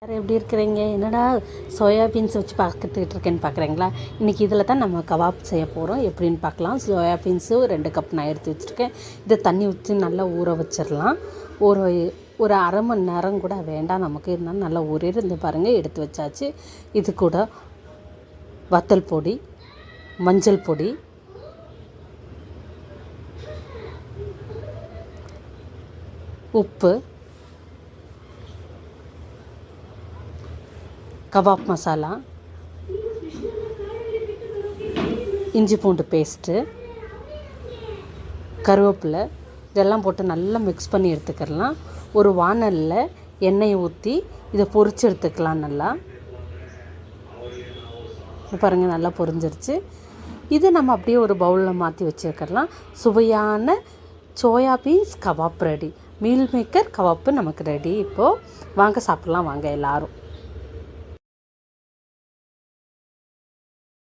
வேறு எப்படி இருக்கிறீங்க? என்னடா சோயாபீன்ஸ் வச்சு பார்த்துக்கிட்டு இருக்கேன்னு பார்க்குறீங்களா? இன்றைக்கி இதில் தான் நம்ம கபாப் செய்ய போகிறோம். எப்படின்னு பார்க்கலாம். சோயாபீன்ஸு 2 கப் நான் எடுத்து வச்சுருக்கேன். இதை தண்ணி ஊற்றி நல்லா ஊற வச்சிடலாம். ஒரு அரை மணி நேரம் கூட வேண்டாம் நமக்கு. இருந்தாலும் நல்லா ஊறிருந்து பாருங்கள். எடுத்து வச்சாச்சு. இது கூட வத்தல் பொடி, மஞ்சள் பொடி, உப்பு, கபாப் மசாலா, இஞ்சி பூண்டு பேஸ்ட்டு, கருவேப்பிலை இதெல்லாம் போட்டு நல்லா மிக்ஸ் பண்ணி எடுத்துக்கிடலாம். ஒரு வாணலில் எண்ணெயை ஊற்றி இதை பொரித்து எடுத்துக்கலாம். நல்லா பாருங்கள், நல்லா பொரிஞ்சிருச்சு. இதை நம்ம அப்படியே ஒரு பவுலில் மாற்றி வச்சுருக்கலாம். சுவையான soybeans kebab ready. Meal maker kebab நமக்கு ரெடி. இப்போது வாங்க சாப்பிட்லாம். வாங்க எல்லோரும்.